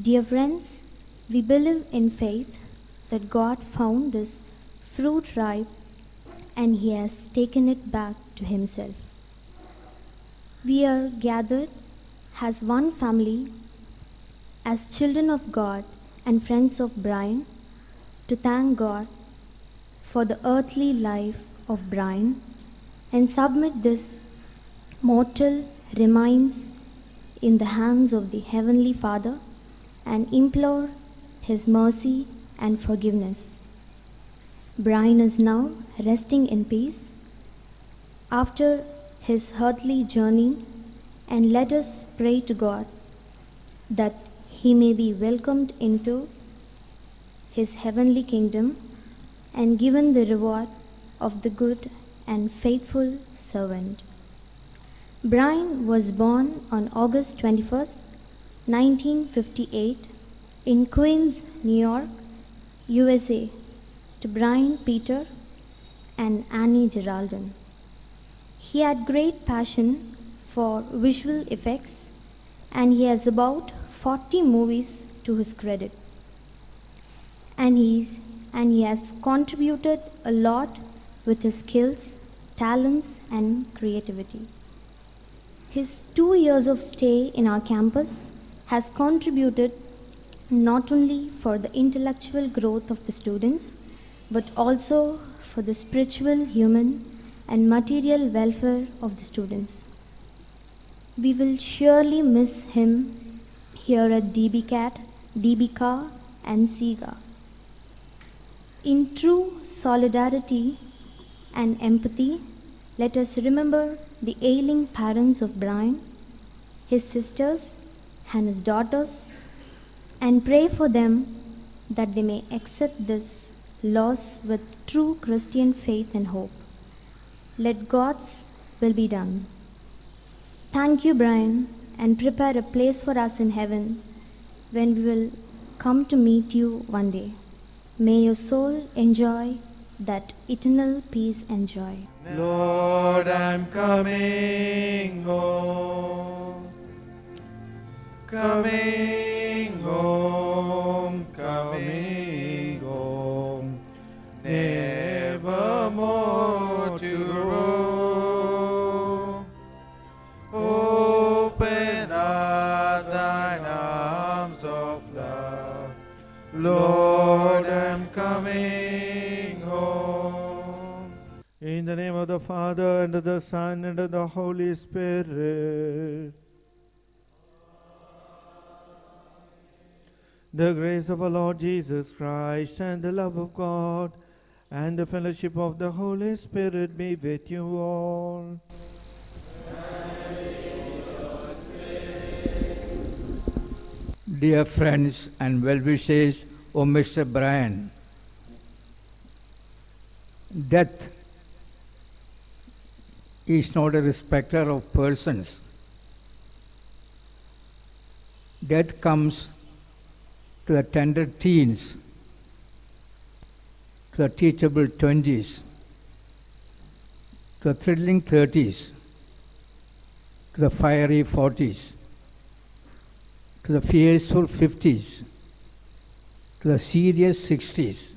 Dear friends, we believe in faith that God found this fruit ripe and He has taken it back to Himself. We are gathered as one family, as children of God and friends of Brian, to thank God for the earthly life of Brian and submit this mortal remains in the hands of the Heavenly Father and implore His mercy and forgiveness. Brian is now resting in peace after his earthly journey, and let us pray to God that he may be welcomed into His heavenly kingdom and given the reward of the good and faithful servant. Brian was born on August 21st, 1958 in Queens, New York, USA, to Brian Peter and Annie Geraldine. He had great passion for visual effects and he has about 40 movies to his credit. And he has contributed a lot with his skills, talents and creativity. His 2 years of stay in our campus has contributed not only for the intellectual growth of the students, but also for the spiritual, human, and material welfare of the students. We will surely miss him here at DBCAT, DBCA, and SIGA. In true solidarity and empathy, let us remember the ailing parents of Brian, his sisters, and his daughters, and pray for them that they may accept this loss with true Christian faith and hope. Let God's will be done. Thank you, Brian, and prepare a place for us in heaven when we will come to meet you one day. May your soul enjoy that eternal peace and joy. Lord, I'm coming home, coming home, coming home, never more to roam. Open are thine arms of love, Lord, I'm coming home. In the name of the Father, and of the Son, and of the Holy Spirit. The grace of our Lord Jesus Christ, and the love of God, and the fellowship of the Holy Spirit be with you all. Dear friends and well-wishers of Mr. Brian, death is not a respecter of persons. Death comes to the tender teens, to the teachable 20s, to the thrilling 30s, to the fiery 40s, to the fearful 50s, to the serious 60s,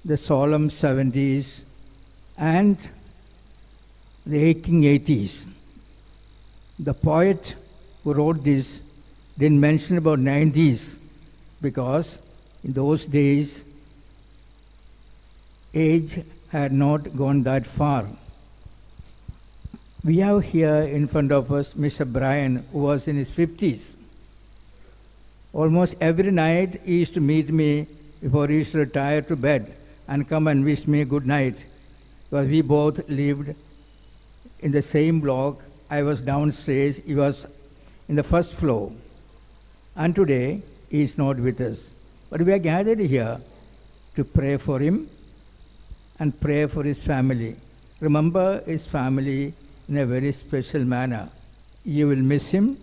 the solemn 70s, and the 1880s. The poet who wrote this didn't mention about 90s because in those days age had not gone that far. We have here in front of us Mr. Brian, who was in his 50s. Almost every night he used to meet me before he used to retire to bed and come and wish me good night, because we both lived in the same block. I was downstairs, he was in the first floor. And today he is not with us. But we are gathered here to pray for him and pray for his family. Remember his family in a very special manner. You will miss him,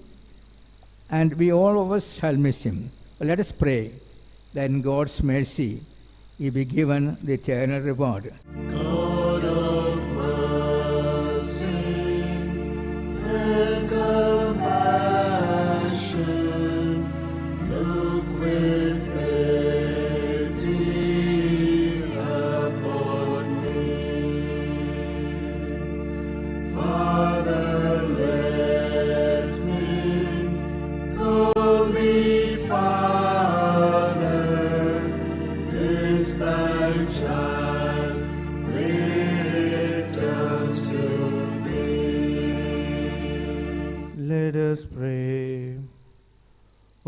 and we all of us shall miss him. But let us pray that in God's mercy he be given the eternal reward. God of mercy and compassion,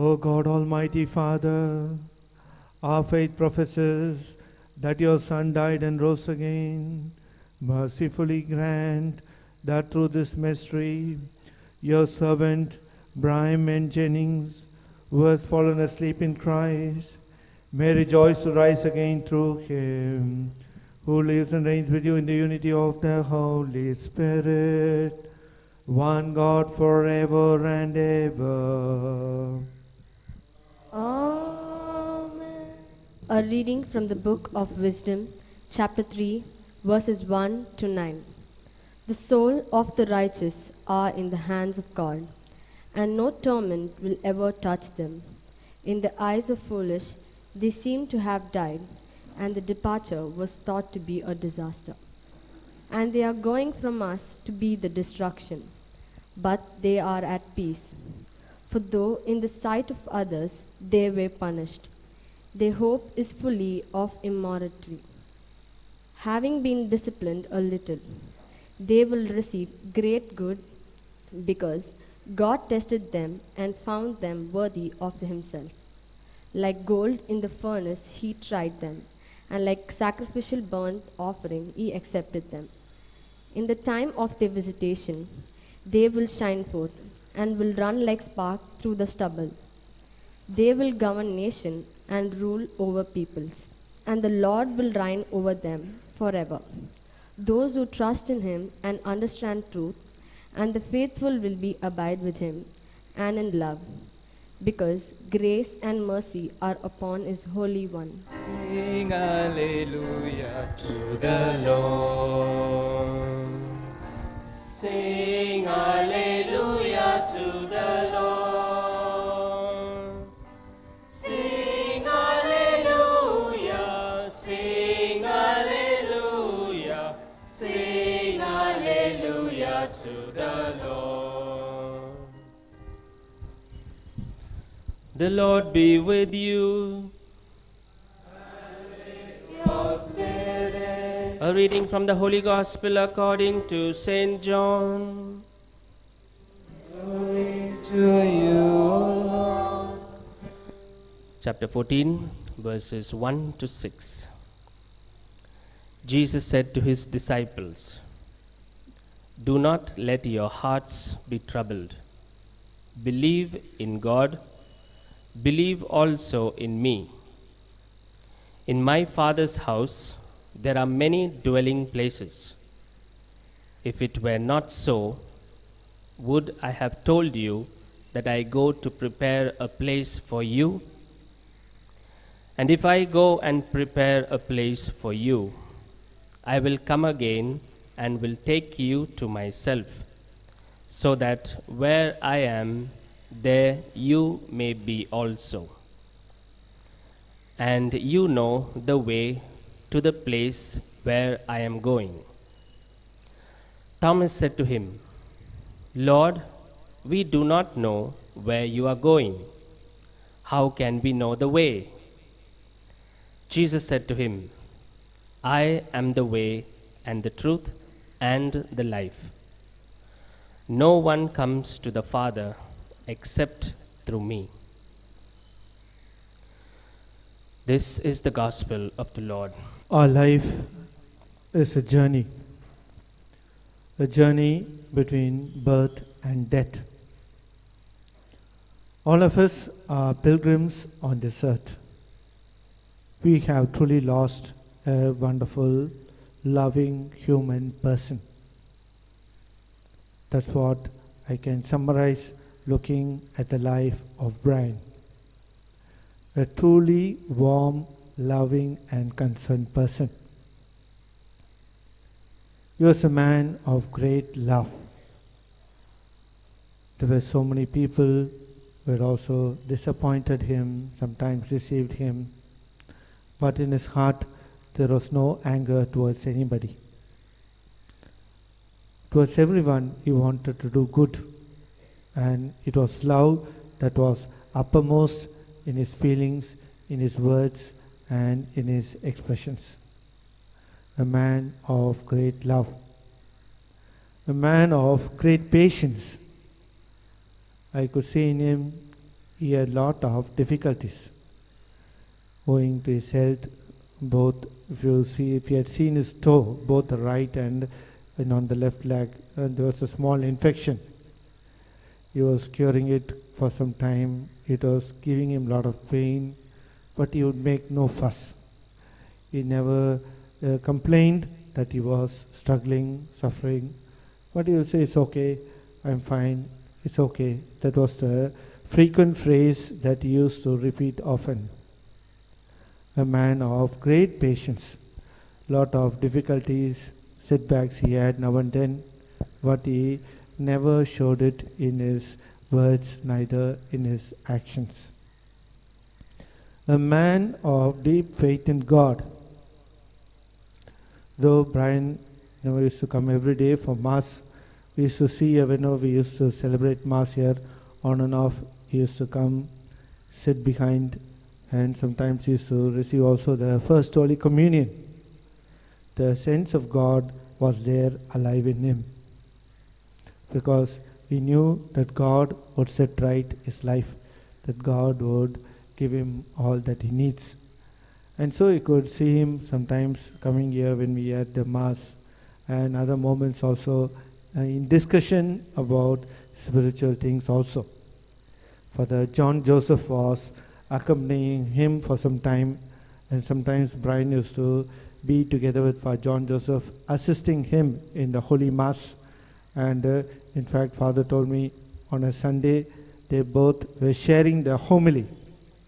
O God, Almighty Father, our faith professes that your Son died and rose again. Mercifully grant that through this mystery, your servant, Brian Jennings, who has fallen asleep in Christ, may rejoice to rise again through him, who lives and reigns with you in the unity of the Holy Spirit, one God forever and ever. Amen. A reading from the Book of Wisdom, chapter 3, verses 1 to 9. The soul of the righteous are in the hands of God, and no torment will ever touch them. In the eyes of foolish, they seem to have died, and the departure was thought to be a disaster. And they are going from us to be the destruction, but they are at peace. For though in the sight of others they were punished, their hope is fully of immortality. Having been disciplined a little, they will receive great good, because God tested them and found them worthy of himself. Like gold in the furnace he tried them, and like sacrificial burnt offering he accepted them. In the time of their visitation they will shine forth, and will run like spark through the stubble. They will govern nation and rule over peoples, and the Lord will reign over them forever. Those who trust in him and understand truth, and the faithful will be abide with him, and in love, because grace and mercy are upon his Holy One. Sing hallelujah to the Lord. Sing hallelujah to the Lord. Sing hallelujah, sing hallelujah, sing hallelujah to the Lord. The Lord be with you. Your spirit. A reading from the Holy Gospel according to Saint John. Glory to you, O Lord. Chapter 14, verses 1 to 6. Jesus said to his disciples, "Do not let your hearts be troubled. Believe in God, believe also in me. In my Father's house there are many dwelling places. If it were not so, would I have told you that I go to prepare a place for you? And if I go and prepare a place for you, I will come again and will take you to myself, so that where I am, there you may be also. And you know the way to the place where I am going." Thomas said to him, "Lord, we do not know where you are going. How can we know the way?" Jesus said to him, "I am the way and the truth and the life. No one comes to the Father except through me." This is the gospel of the Lord. Our life is a journey between birth and death. All of us are pilgrims on this earth. We have truly lost a wonderful, loving human person. That's what I can summarize looking at the life of Brian. A truly warm, loving and concerned person. He was a man of great love. There were so many people who had also disappointed him, sometimes deceived him, but in his heart there was no anger towards anybody. Towards everyone he wanted to do good, and it was love that was uppermost in his feelings, in his words and in his expressions. A man of great love, a man of great patience. I could see in him, he had lot of difficulties owing to his health. Both, if you had seen his toe, both the right and on the left leg, there was a small infection. He was curing it for some time. It was giving him a lot of pain, but he would make no fuss. He never complained that he was struggling, suffering, but he would say, "It's okay, I'm fine, it's okay." That was the frequent phrase that he used to repeat often. A man of great patience, lot of difficulties, setbacks he had now and then, but he never showed it in his words, neither in his actions. A man of deep faith in God. Though Brian never used to come every day for Mass, we used to see whenever we used to celebrate Mass here, on and off, he used to come, sit behind, and sometimes he used to receive also the First Holy Communion. The sense of God was there alive in him, because he knew that God would set right his life, that God would give him all that he needs. And so you could see him sometimes coming here when we had the Mass, and other moments also in discussion about spiritual things also. Father John Joseph was accompanying him for some time, and sometimes Brian used to be together with Father John Joseph, assisting him in the Holy Mass. And in fact, Father told me on a Sunday they both were sharing the homily.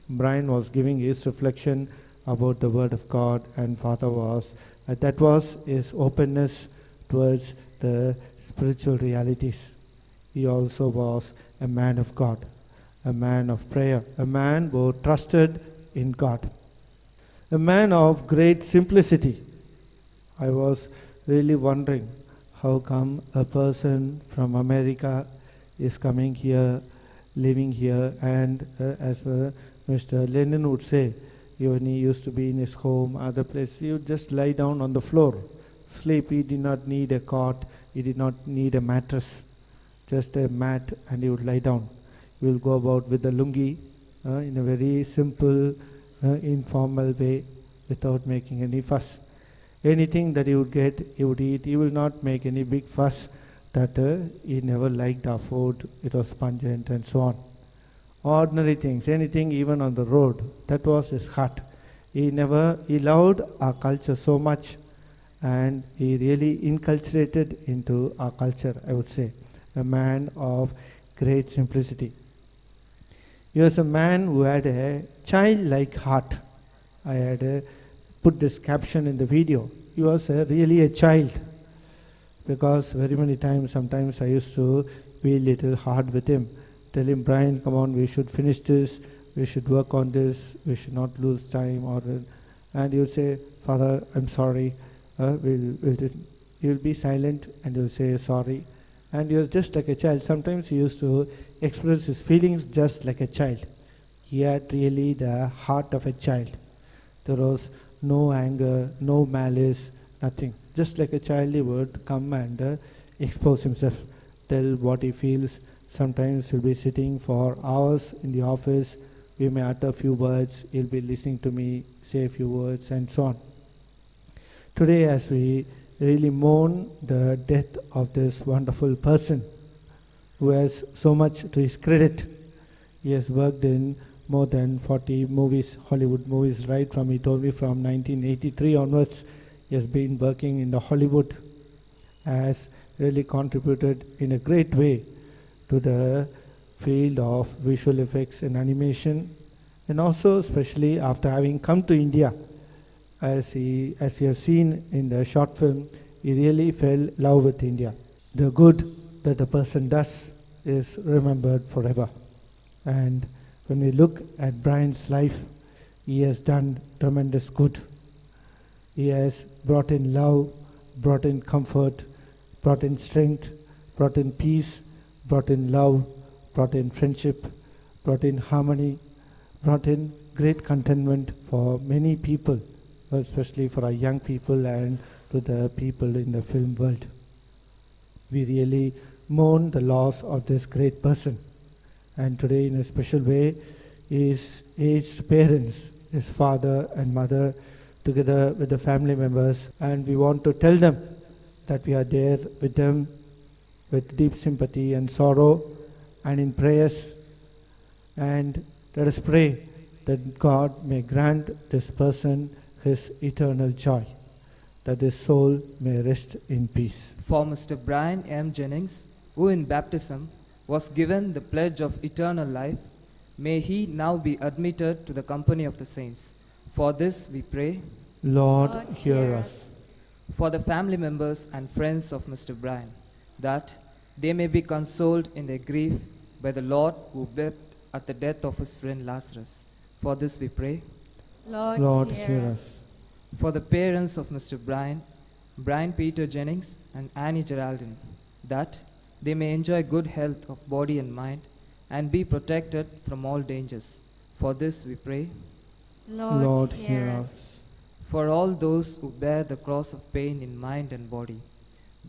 Brian was giving his reflection about the Word of God, and Father was, that was his openness towards the spiritual realities. He also was a man of God, a man of prayer, a man who trusted in God, a man of great simplicity. I was really wondering how come a person from America is coming here, living here, and as Mr. Lenin would say, when he used to be in his home, other place, he would just lie down on the floor, sleep. He did not need a cot, he did not need a mattress, just a mat, and he would lie down. He will go about with a lungi in a very simple, informal way, without making any fuss. Anything that he would get, he would eat. He will not make any big fuss that he never liked our food, it was pungent and so on. Ordinary things, anything even on the road, that was his heart. He loved our culture so much, and he really inculcated into our culture, I would say. A man of great simplicity. He was a man who had a childlike heart. I had put this caption in the video. He was really a child, because very many times, sometimes I used to be a little hard with him. Tell him, "Brian, come on, we should finish this, we should work on this, we should not lose time." And he would say, "Father, I'm sorry." He will be silent and he will say sorry. And he was just like a child. Sometimes he used to express his feelings just like a child. He had really the heart of a child. There was no anger, no malice, nothing. Just like a child, he would come and expose himself, tell what he feels. Sometimes he'll be sitting for hours in the office. We may utter a few words. He'll be listening to me, say a few words, and so on. Today, as we really mourn the death of this wonderful person who has so much to his credit, he has worked in more than 40 movies, Hollywood movies, right from, he told me, from 1983 onwards. He has been working in the Hollywood, has really contributed in a great way to the field of visual effects and animation, and also especially after having come to India, as he has seen in the short film, he really fell in love with India. The good that a person does is remembered forever. And when we look at Brian's life, he has done tremendous good. He has brought in love, brought in comfort, brought in strength, brought in peace, brought in love, brought in friendship, brought in harmony, brought in great contentment for many people, especially for our young people and to the people in the film world. We really mourn the loss of this great person. And today, in a special way, his aged parents, his father and mother, together with the family members, and we want to tell them that we are there with them with deep sympathy and sorrow and in prayers. And let us pray that God may grant this person his eternal joy, that his soul may rest in peace. For Mr. Brian M. Jennings, who in baptism was given the pledge of eternal life, may he now be admitted to the company of the saints. For this we pray. Lord, hear us. For the family members and friends of Mr. Brian, that they may be consoled in their grief by the Lord who wept at the death of his friend Lazarus. For this we pray. Lord, hear us. For the parents of Mr. Brian Peter Jennings and Annie Geraldine, that they may enjoy good health of body and mind and be protected from all dangers. For this we pray. Lord, hear us. For all those who bear the cross of pain in mind and body,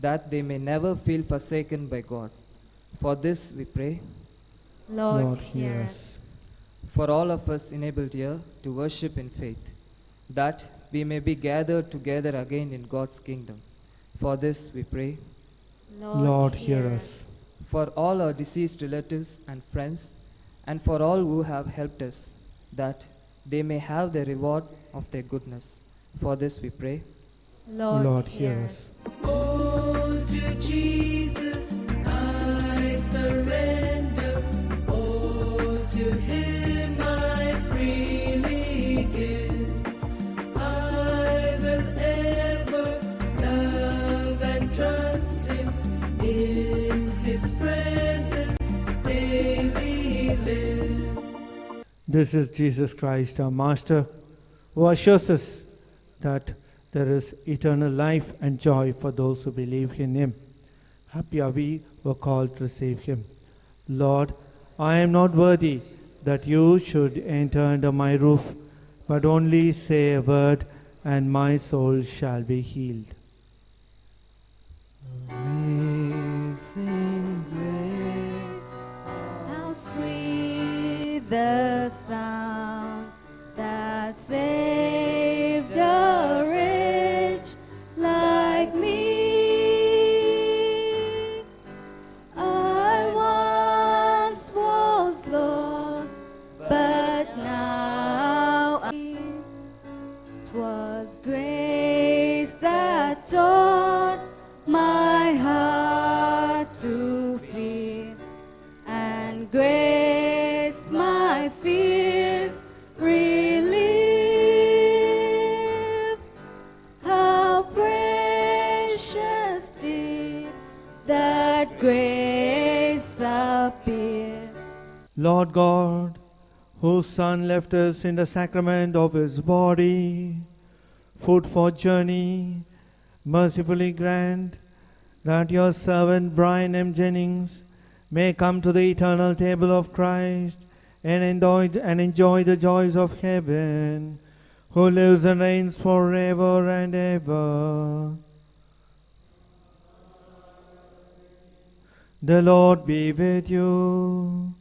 that they may never feel forsaken by God. For this we pray. Lord, hear us. For all of us enabled here to worship in faith, that we may be gathered together again in God's kingdom. For this we pray. Lord, hear us. For all our deceased relatives and friends, and for all who have helped us, that they may have the reward of their goodness. For this we pray. Lord, hear us. Oh, to Jesus I surrender. Oh, to Him I freely give. I will ever love and trust Him. In His presence daily live. This is Jesus Christ, our Master, who assures us that there is eternal life and joy for those who believe in Him. Happy are we who are called to receive Him. Lord, I am not worthy that you should enter under my roof, but only say a word, and my soul shall be healed. Amazing grace, how sweet the sound that saved a wretch like me. I once was lost, but now 'twas grace that taught my heart to fear, and grace my fears relieve. How precious did that grace appear. Lord God, whose Son left us in the sacrament of His body, food for journey, mercifully grant that your servant Brian M. Jennings may come to the eternal table of Christ and enjoy the joys of heaven, who lives and reigns forever and ever. The Lord be with you.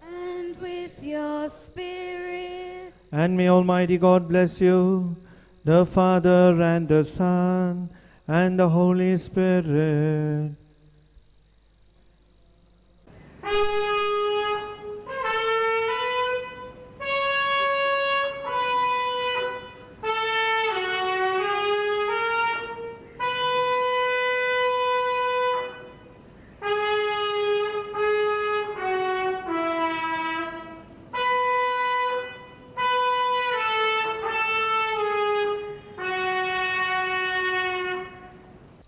And with your spirit. And may Almighty God bless you, the Father and the Son and the Holy Spirit.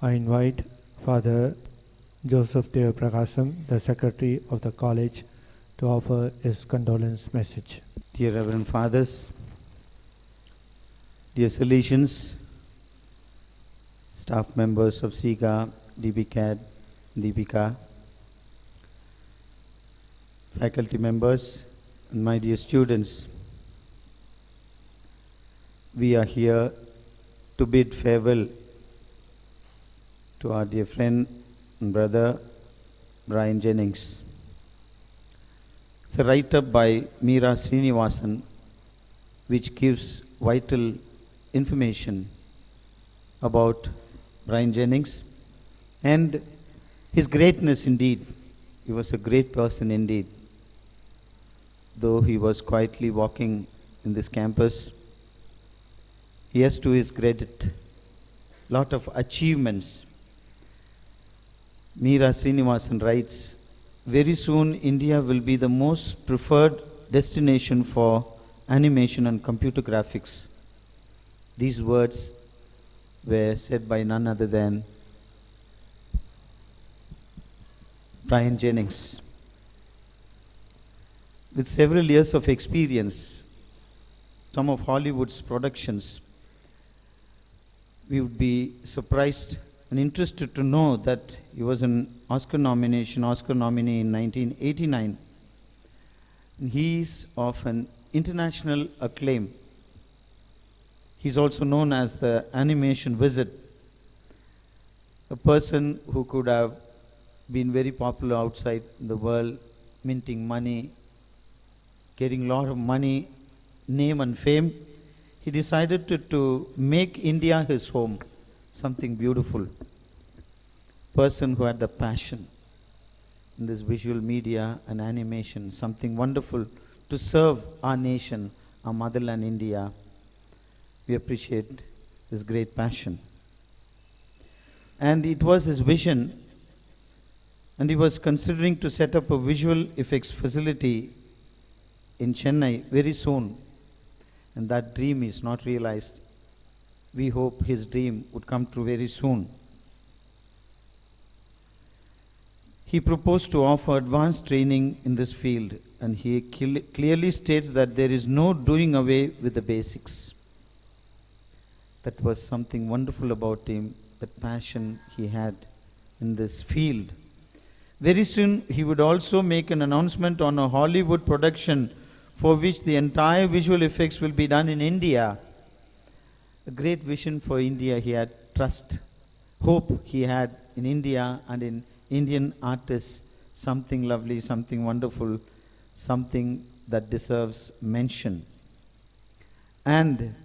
I invite Father Joseph Deo Prakasam, the Secretary of the College, to offer his condolence message. Dear Reverend Fathers, dear Salesians, staff members of SIGA, DBCAD, Deepika, faculty members, and my dear students, we are here to bid farewell to our dear friend and brother Brian Jennings. It's a write-up by Meera Srinivasan, which gives vital information about Brian Jennings and his greatness indeed. He was a great person indeed. Though he was quietly walking in this campus, he has to his credit lot of achievements. Meera Srinivasan writes, very soon India will be the most preferred destination for animation and computer graphics. These words were said by none other than Brian Jennings. With several years of experience, some of Hollywood's productions, we would be surprised and interested to know that he was an Oscar nominee in 1989. And he is of an international acclaim. He's also known as the animation wizard, a person who could have been very popular outside the world, minting money, getting a lot of money, name and fame. He decided to make India his home, something beautiful. Person who had the passion in this visual media and animation, something wonderful to serve our nation, our motherland India. We appreciate his great passion. And it was his vision, and he was considering to set up a visual effects facility in Chennai very soon. And that dream is not realized. We hope his dream would come true very soon. He proposed to offer advanced training in this field, and he clearly states that there is no doing away with the basics. That was something wonderful about him, that passion he had in this field. Very soon he would also make an announcement on a Hollywood production for which the entire visual effects will be done in India. A great vision for India. He had trust, hope he had in India and in Indian artists. Something lovely, something wonderful, something that deserves mention. And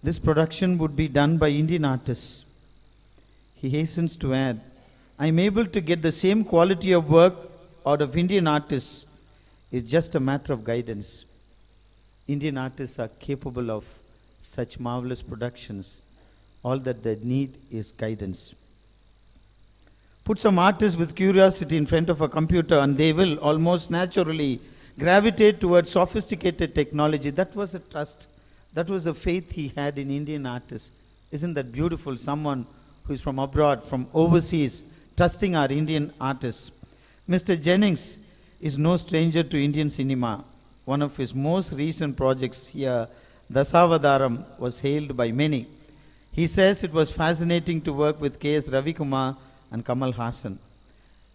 this production would be done by Indian artists. He hastens to add, I am able to get the same quality of work out of Indian artists. It's just a matter of guidance. Indian artists are capable of such marvelous productions. All that they need is guidance. Put some artists with curiosity in front of a computer and they will almost naturally gravitate towards sophisticated technology. That was a trust. That was a faith he had in Indian artists. Isn't that beautiful? Someone who is from abroad, from overseas, trusting our Indian artists. Mr. Jennings is no stranger to Indian cinema. One of his most recent projects here, Dasavadaram, was hailed by many. He says it was fascinating to work with K.S. Ravikumar and Kamal Haasan.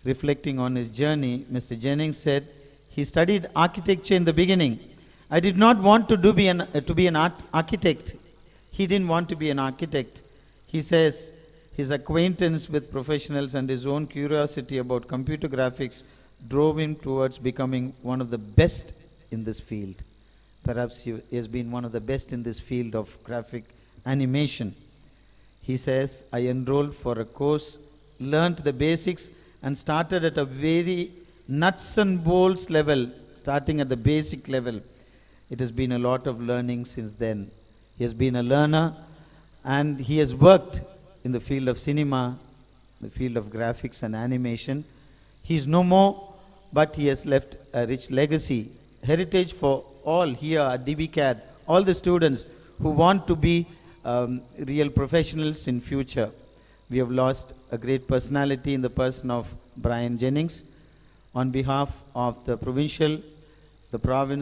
Reflecting on his journey, Mr. Jennings said, he studied architecture in the beginning. I did not want to be an architect. He didn't want to be an architect. He says his acquaintance with professionals and his own curiosity about computer graphics drove him towards becoming one of the best in this field. Perhaps he has been one of the best in this field of graphic animation. He says, I enrolled for a course, learned the basics, and started at a very nuts and bolts level, starting at the basic level. It has been a lot of learning since then. He has been a learner, and he has worked in the field of cinema, the field of graphics and animation. He is no more, but he has left a rich legacy, heritage for all here at DBCAD, all the students who want to be real professionals in future. We have lost a great personality in the person of Brian Jennings. On behalf of the province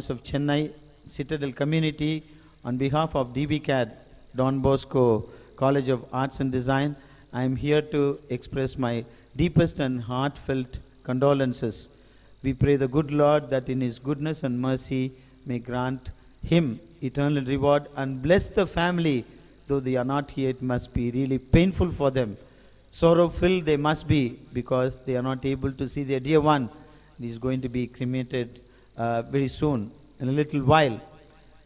of Chennai, Citadel community, on behalf of DBCAD, Don Bosco College of Arts and Design, I am here to express my deepest and heartfelt condolences. We pray the good Lord that in His goodness and mercy may grant him eternal reward and bless the family. Though they are not here, it must be really painful for them. Sorrow-filled they must be because they are not able to see their dear one. He is going to be cremated very soon, in a little while.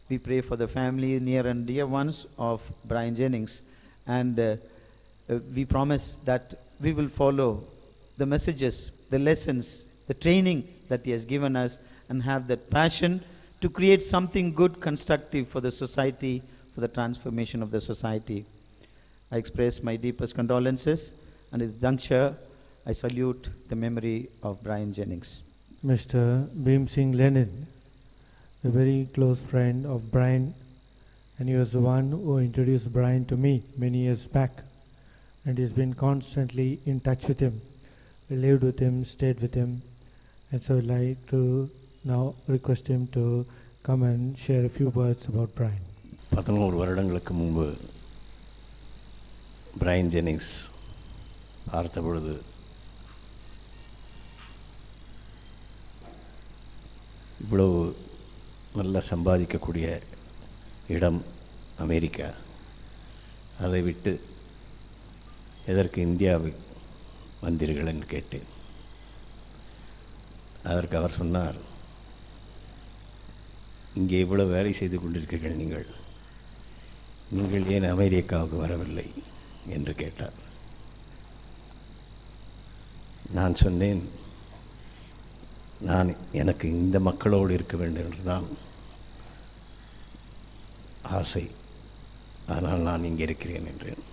We pray for the family, near and dear ones of Brian Jennings, and we promise that we will follow the messages, the lessons, the training that he has given us, and have that passion to create something good, constructive for the society, for the transformation of the society. I express my deepest condolences, and at this juncture, I salute the memory of Brian Jennings. Mr. Bhim Singh Lenin, a very close friend of Brian, and he was the one who introduced Brian to me many years back, and he's been constantly in touch with him. We lived with him, stayed with him, and so I'd like to now request him to come and share a few words about Brian. 11 வருடங்களுக்கு முன்பு Brian Jennings பார்த்த பொழுது இவ்வளவு நல்லா சம்பாதிக்கக்கூடிய இடம் America, அதை விட்டு எதற்கு இந்தியாவுக்கு வந்தீர்கள் என்று கேட்டேன். அதற்கு அவர் சொன்னார், இங்கே இவ்வளவு வேலை செய்து கொண்டிருக்கிறீர்கள், நீங்கள் ஏன் அமெரிக்காவுக்கு வரவில்லை என்று கேட்டார். நான் சொன்னேன், எனக்கு இந்த மக்களோடு இருக்க வேண்டும் என்றுதான் ஆசை, ஆனால் நான் இங்கே இருக்கிறேன் என்றேன்.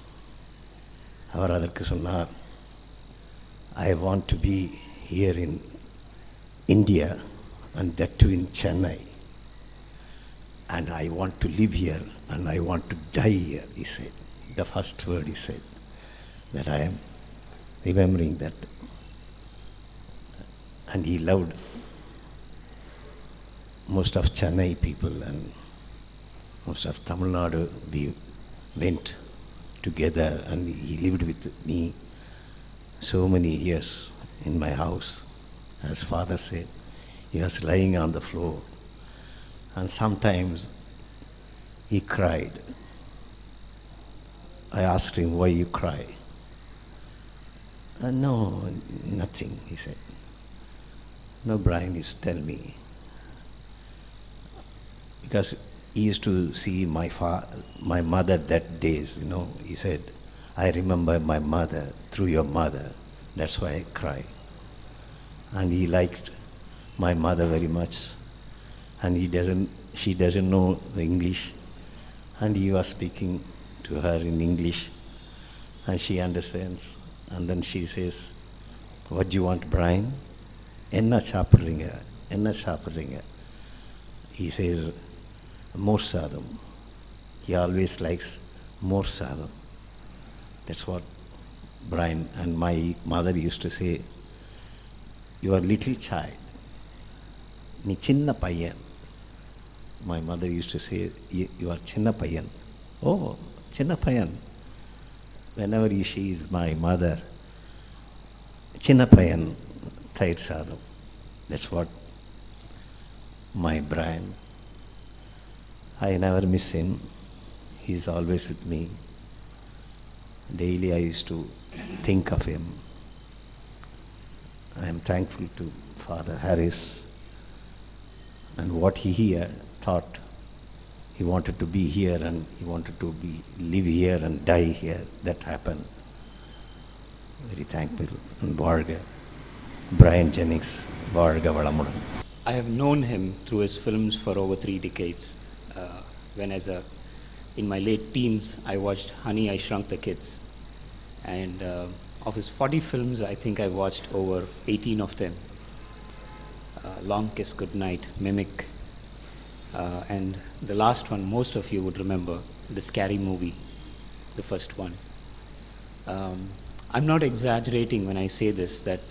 அவர் அதற்கு சொன்னார், I want to be here in India and that too in Chennai, and I want to live here and I want to die here, he said. The first word he said, that I am remembering that. And he loved most of Chennai people and most of Tamil Nadu. We went together and he lived with me so many years in my house. As father said, he was lying on the floor and sometimes he cried. I asked him, why you cry? No, nothing, he said. No, Brian used to tell me. Because he used to see my mother that days, he said, I remember my mother through your mother, that's why I cry. And he liked my mother very much, and she doesn't know the English, and he was speaking to her in English, and she understands, and then she says, what do you want, Brian? Enna சாப்பிடுறீங்க? He says, more sadam. He always likes more sadam. That's what Brian and my mother used to say, you are little child, நீ சின்ன பையன். My mother used to say, you are சின்ன பையன். Oh, சின்ன பையன். Whenever she is my mother, சின்ன பையன், தயிர் சாதம். That's what my Brian. I never miss him. He's always with me. Daily I used to think of him. I am thankful to Father Harris and what he here thought. He wanted to be here and he wanted to live here and die here. That happened. Very thankful. And Varga, Brian Jennings, Varga Valamudan. I have known him through his films for over 3 decades. When in my late teens, I watched Honey, I Shrunk the Kids. And of his 40 films, I think I watched over 18 of them. Long Kiss Goodnight, Mimic, and the last one most of you would remember, the Scary Movie, the first one. I'm not exaggerating when I say this, that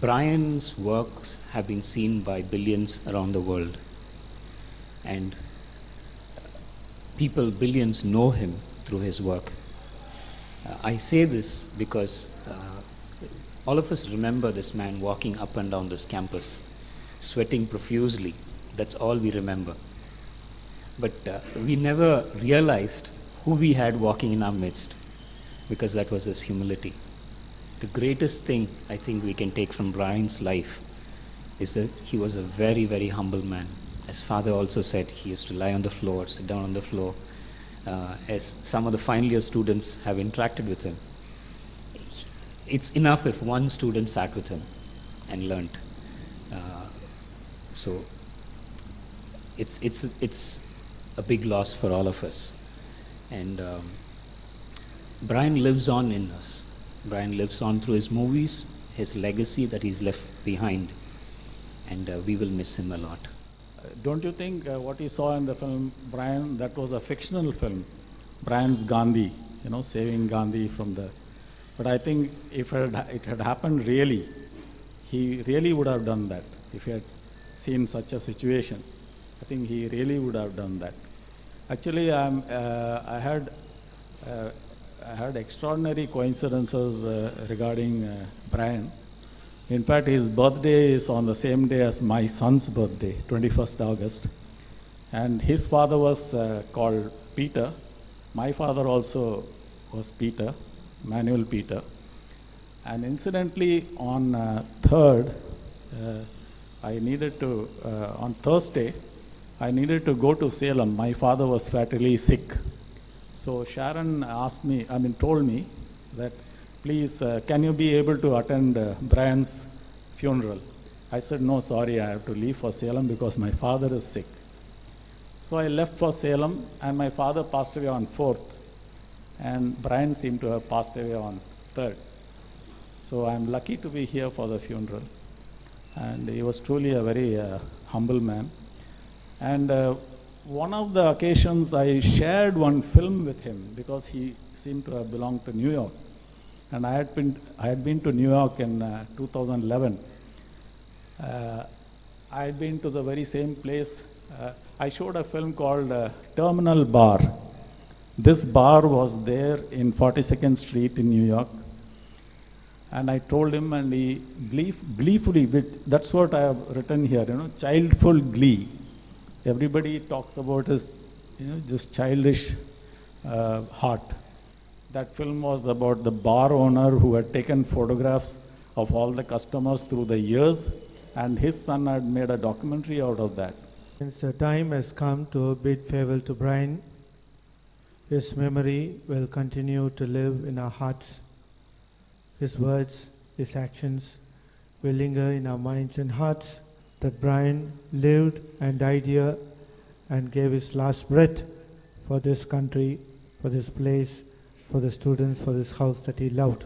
Brian's works have been seen by billions around the world, and billions know him through his work. I say this because all of us remember this man walking up and down this campus, sweating profusely. That's all we remember. But we never realized who we had walking in our midst, because that was his humility. The greatest thing I think we can take from Brian's life is that he was a very, very humble man. As father also said, he used to lie on the floor, sit down on the floor. As some of the final year students have interacted with him, it's enough if one student sat with him and learnt. So it's a big loss for all of us. And Brian lives on in us. Brian lives on through his movies, his legacy that he's left behind, and we will miss him a lot. Don't you think what you saw in the film, Brian, that was a fictional film? Brian's Gandhi, saving Gandhi from the... But I think if it had happened really, he really would have done that. If he had seen such a situation, I think he really would have done that. Actually, I had extraordinary coincidences regarding Brian. In fact, his birthday is on the same day as my son's birthday, 21st August. And his father was called Peter. My father also was Peter, Manuel Peter. And incidentally, on 3rd, on Thursday, I needed to go to Salem. My father was fatally sick. So Sharon told me that, please, can you be able to attend Brian's funeral? I said, no, sorry, I have to leave for Salem because my father is sick. So I left for Salem, and my father passed away on 4th, and Brian seemed to have passed away on 3rd. So I'm lucky to be here for the funeral. And he was truly a very humble man. And one of the occasions I shared one film with him because he seemed to have belonged to New York. And I had been to New York in 2011. I had been to the very same place. I showed a film called Terminal Bar. This bar was there in 42nd Street in New York. And I told him, and he gleefully, that's what I have written here, childful glee. Everybody talks about his, just childish heart. That film was about the bar owner who had taken photographs of all the customers through the years, and his son had made a documentary out of that. Since the time has come to bid farewell to Brian, his memory will continue to live in our hearts. His words, his actions will linger in our minds and hearts, that Brian lived and died here and gave his last breath for this country, for this place, for the students, for this house that he loved.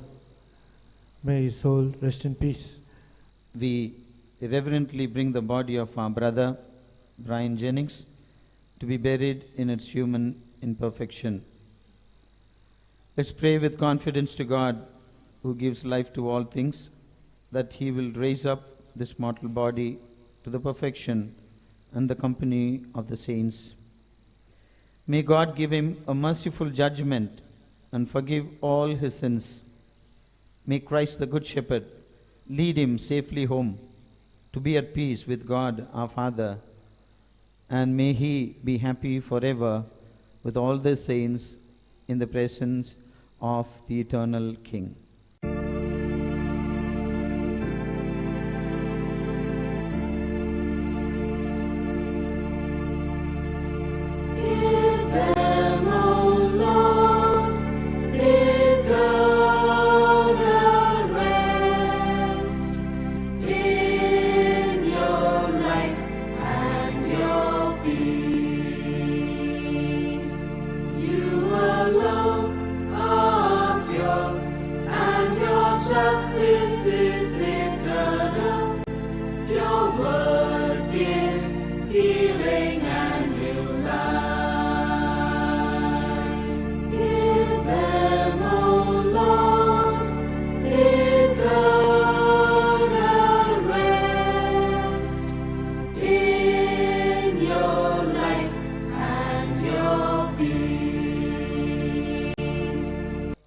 May his soul rest in peace. We reverently bring the body of our brother, Brian Jennings, to be buried in its human imperfection. Let's pray with confidence to God, who gives life to all things, that he will raise up this mortal body to the perfection and the company of the saints. May God give him a merciful judgment and forgive all his sins. May Christ the Good Shepherd lead him safely home to be at peace with God our Father, and may he be happy forever with all the saints in the presence of the eternal King.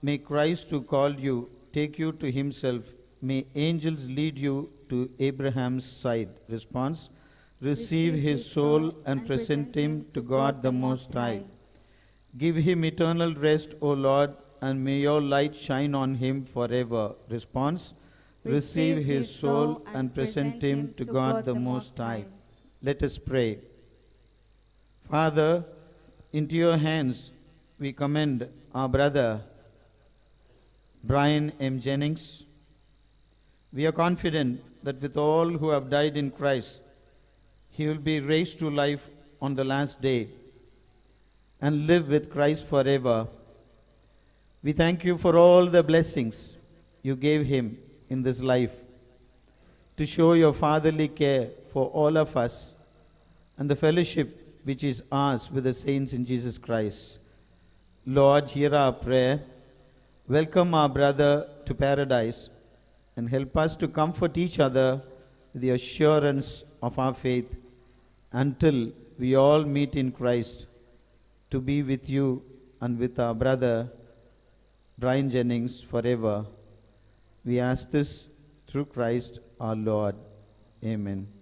May Christ who called you take you to himself. May angels lead you to Abraham's side. Response: receive his soul and present him to God the Most High. Give him eternal rest, O Lord, and may your light shine on him forever. Response: receive his soul and present him to God the Most High. Let us pray. Father, into your hands we commend our brother Brian M. Jennings. We are confident that with all who have died in Christ, he will be raised to life on the last day and live with Christ forever. We thank you for all the blessings you gave him in this life, to show your fatherly care for all of us and the fellowship which is ours with the saints in Jesus Christ. Lord, hear our prayer. Welcome our brother to paradise and help us to comfort each other with the assurance of our faith until we all meet in Christ to be with you and with our brother Brian Jennings forever. We ask this through Christ our Lord. Amen.